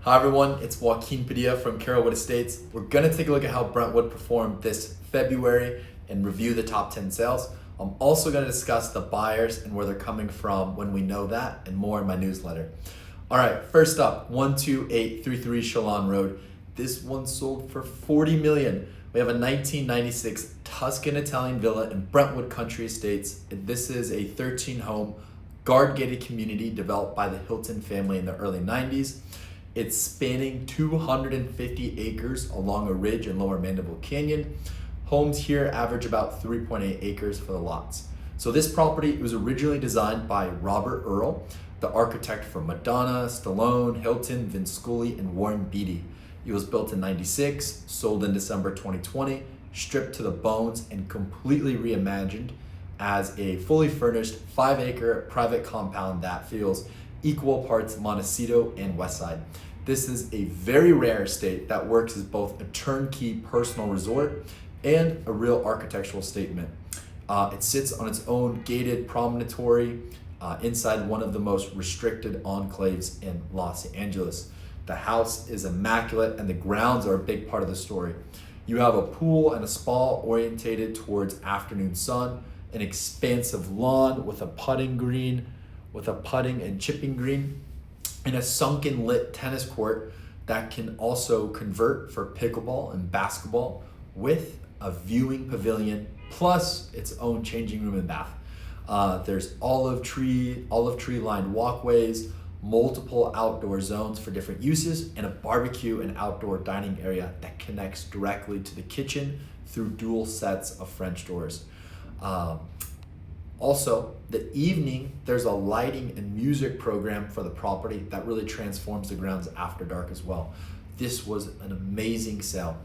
Hi everyone, it's Joaquin from Carrollwood Estates. We're going to take a look at how Brentwood performed this February and review the top 10 sales. I'm also going to discuss the buyers and where they're coming from when we know that, and more in my newsletter. All right, first up, 12833 Chalon Road. This one sold for $40 million. We have a 1996 Tuscan Italian villa in Brentwood Country Estates. This is a 13-home, guard-gated community developed by the Hilton family in the early 90s. It's spanning 250 acres along a ridge in lower Mandeville Canyon. Homes here average about 3.8 acres for the lots. So this property was originally designed by Robert Earl, the architect for Madonna, Stallone, Hilton, Vince Scully, and Warren Beatty. It was built in 96, sold in December 2020, stripped to the bones and completely reimagined as a fully furnished 5-acre private compound that feels equal parts Montecito and Westside. This is a very rare estate that works as both a turnkey personal resort and a real architectural statement. It sits on its own gated promontory inside one of the most restricted enclaves in Los Angeles. The house is immaculate and the grounds are a big part of the story. You have a pool and a spa orientated towards afternoon sun, an expansive lawn with a putting and chipping green, and a sunken lit tennis court that can also convert for pickleball and basketball with a viewing pavilion plus its own changing room and bath. There's olive tree lined walkways, multiple outdoor zones for different uses, and a barbecue and outdoor dining area that connects directly to the kitchen through dual sets of French doors. Also, the evening, there's a lighting and music program for the property that really transforms the grounds after dark as well. This was an amazing sale.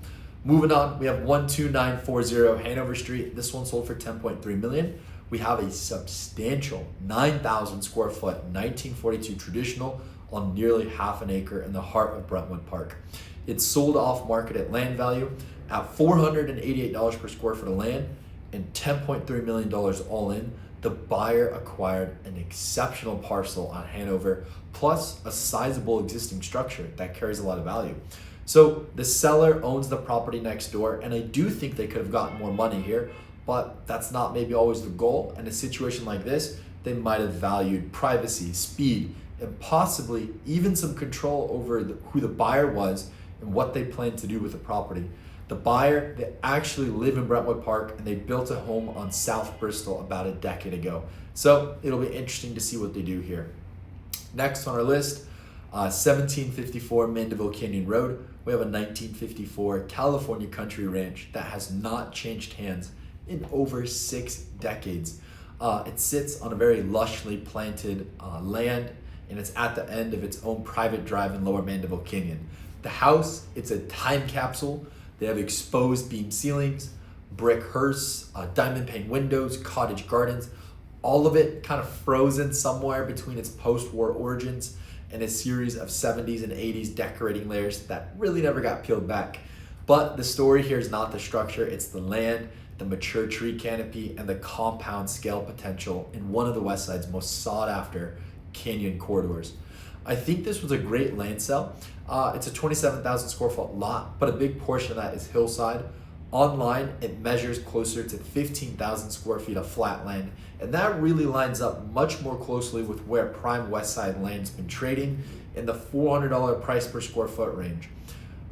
Moving on, we have 12940 Hanover Street. This one sold for $10.3 million. We have a substantial 9,000 square foot 1942 traditional on nearly half an acre in the heart of Brentwood Park. It's sold off market at land value at $488 per square foot of land and $10.3 million all in. The buyer acquired an exceptional parcel on Hanover, plus a sizable existing structure that carries a lot of value. So the seller owns the property next door, and I do think they could have gotten more money here, but that's not maybe always the goal. In a situation like this, they might have valued privacy, speed, and possibly even some control over who the buyer was and what they planned to do with the property. The buyer, they actually live in Brentwood Park and they built a home on South Bristol about a decade ago. So it'll be interesting to see what they do here. Next on our list, 1754 Mandeville Canyon Road. We have a 1954 California country ranch that has not changed hands in over 6 decades. It sits on a very lushly planted land, and it's at the end of its own private drive in lower Mandeville Canyon. The house, it's a time capsule. They have exposed beam ceilings, brick hearse, diamond pane windows, cottage gardens, all of it kind of frozen somewhere between its post-war origins and a series of 70s and 80s decorating layers that really never got peeled back. But the story here is not the structure, it's the land, the mature tree canopy, and the compound scale potential in one of the Westside's most sought after canyon corridors. I think this was a great land sale. It's a 27,000 square foot lot, but a big portion of that is hillside. Online, it measures closer to 15,000 square feet of flat land, and that really lines up much more closely with where prime Westside land's been trading in the $400 price per square foot range.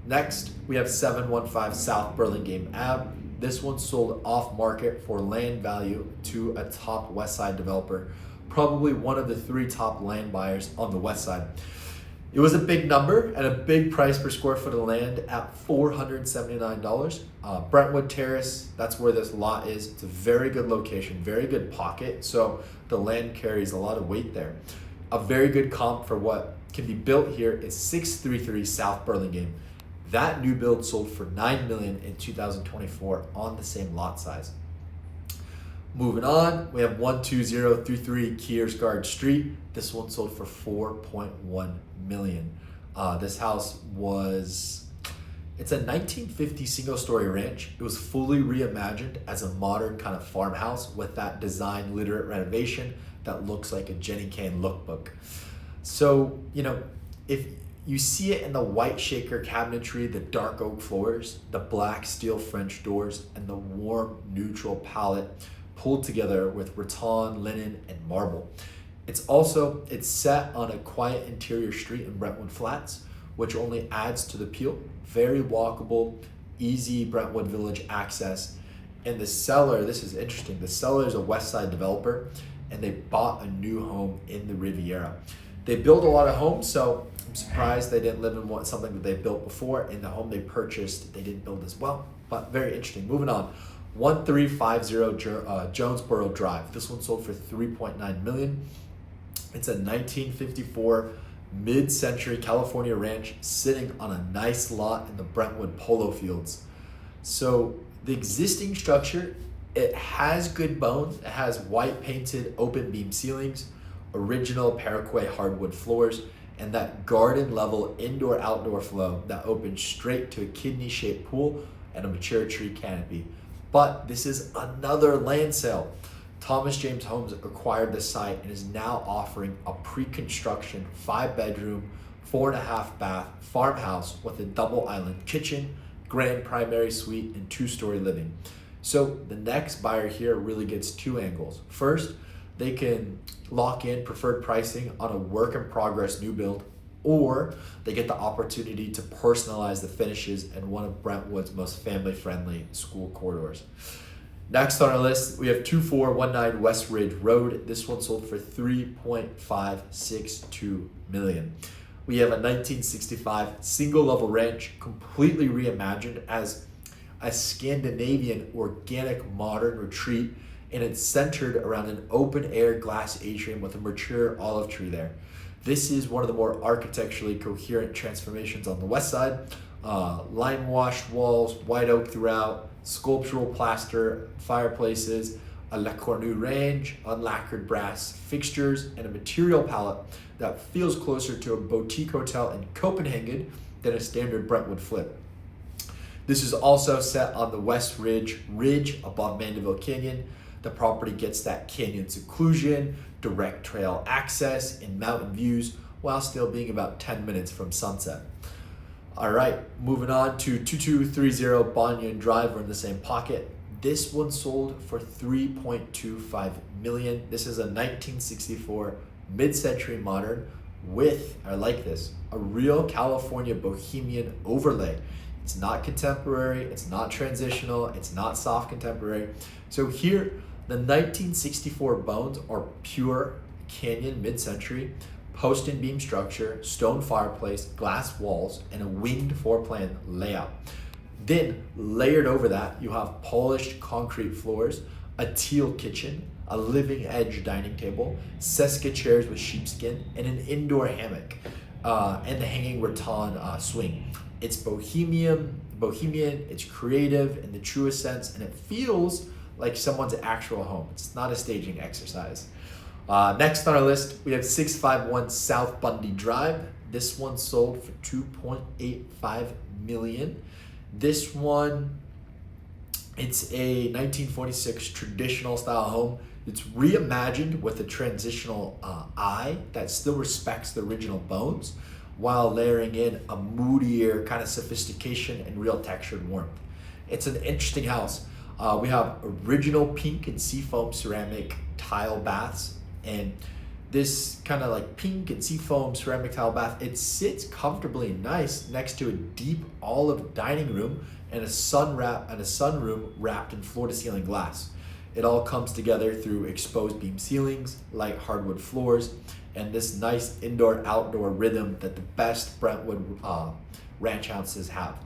Next, we have 715 South Burlingame Ave. This one sold off market for land value to a top Westside developer, probably one of the 3 top land buyers on the west side. It was a big number and a big price per square foot of land at $479. Brentwood Terrace, that's where this lot is. It's a very good location, very good pocket, so the land carries a lot of weight there. A very good comp for what can be built here is 633 South Burlingame. That new build sold for $9 million in 2024 on the same lot size. Moving on, we have 12033 Kearsarge St. This one sold for $4.1 million. This house it's a 1950 single-story ranch. It was fully reimagined as a modern kind of farmhouse with that design literate renovation that looks like a Jenny Kane lookbook. So, if You see it in the white shaker cabinetry, the dark oak floors, the black steel French doors, and the warm neutral palette pulled together with rattan, linen, and marble. It's set on a quiet interior street in Brentwood Flats, which only adds to the appeal. Very walkable, easy Brentwood Village access. And the seller, this is interesting, the seller is a West Side developer, and they bought a new home in the Riviera. They build a lot of homes, so I'm surprised they didn't live in something that they built before. In the home they purchased, they didn't build as well, but very interesting. Moving on, 1350 Jonesboro Drive. This one sold for $3.9 million. It's a 1954 mid-century California ranch sitting on a nice lot in the Brentwood polo fields. So the existing structure, it has good bones. It has white painted open beam ceilings, original Paraguay hardwood floors, and that garden level indoor-outdoor flow that opens straight to a kidney-shaped pool and a mature tree canopy. But this is another land sale. Thomas James Homes acquired the site and is now offering a pre-construction 5-bedroom, 4.5 bath farmhouse with a double island kitchen, grand primary suite, and 2-story living. So the next buyer here really gets 2 angles. First, they can lock in preferred pricing on a work in progress new build, or they get the opportunity to personalize the finishes in one of Brentwood's most family-friendly school corridors. Next on our list, we have 2419 Westridge Road. This one sold for $3.562 million. We have a 1965 single-level ranch, completely reimagined as a Scandinavian organic modern retreat, and it's centered around an open-air glass atrium with a mature olive tree there. This is one of the more architecturally coherent transformations on the west side. Lime-washed walls, white oak throughout, sculptural plaster fireplaces, a Le Cornu range, unlacquered brass fixtures, and a material palette that feels closer to a boutique hotel in Copenhagen than a standard Brentwood flip. This is also set on the Westridge Ridge above Mandeville Canyon. The property gets that canyon seclusion, direct trail access, and mountain views while still being about 10 minutes from sunset. All right, moving on to 2230 Banyan Drive. We're in the same pocket. This one sold for $3.25 million. This is a 1964 mid-century modern with, I like this, a real California bohemian overlay. It's not contemporary, it's not transitional, it's not soft contemporary. So here, the 1964 bones are pure canyon mid-century, post and beam structure, stone fireplace, glass walls, and a winged floor-plan layout. Then, layered over that, you have polished concrete floors, a teal kitchen, a living edge dining table, Seska chairs with sheepskin, and an indoor hammock, and the hanging rattan swing. It's bohemian, it's creative in the truest sense, and it feels like someone's actual home. It's not a staging exercise. Next on our list, we have 651 South Bundy Drive. This one sold for $2.85 million. This one, it's a 1946 traditional style home. It's reimagined with a transitional eye that still respects the original bones while layering in a moodier kind of sophistication and real textured warmth. It's an interesting house. We have original pink and seafoam ceramic tile baths, and this kind of like pink and seafoam ceramic tile bath, it sits comfortably nice next to a deep olive dining room and a sunroom wrapped in floor-to-ceiling glass. It all comes together through exposed beam ceilings, light hardwood floors, and this nice indoor-outdoor rhythm that the best Brentwood ranch houses have.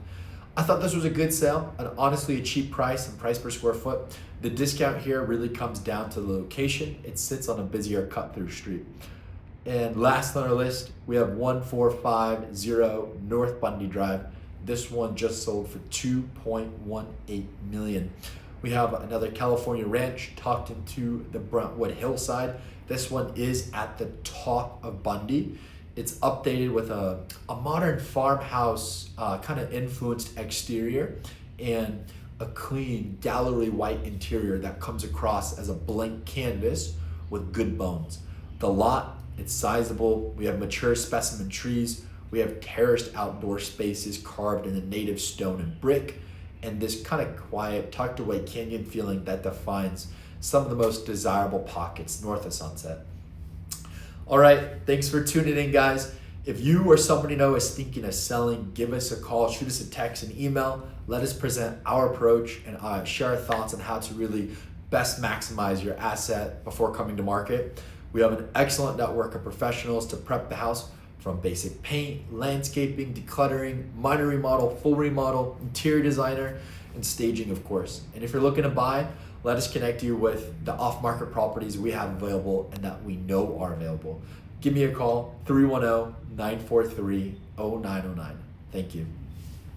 I thought this was a good sale, and honestly a cheap price and price per square foot. The discount here really comes down to the location. It sits on a busier cut-through street. And last on our list, we have 1450 North Bundy Drive. This one just sold for $2.18 million. We have another California ranch tucked into the Brentwood hillside. This one is at the top of Bundy. It's updated with a modern farmhouse kind of influenced exterior and a clean gallery white interior that comes across as a blank canvas with good bones. The lot, it's sizable. We have mature specimen trees We have terraced outdoor spaces carved in the native stone and brick, and this kind of quiet, tucked away canyon feeling that defines some of the most desirable pockets north of Sunset. All right, thanks for tuning in, guys. If you or somebody you know is thinking of selling, give us a call, shoot us a text, an email. Let us present our approach and share our thoughts on how to really best maximize your asset before coming to market. We have an excellent network of professionals to prep the house, from basic paint, landscaping, decluttering, minor remodel, full remodel, interior designer, and staging, of course. And if you're looking to buy, let us connect you with the off-market properties we have available and that we know are available. Give me a call, 310-943-0909. Thank you.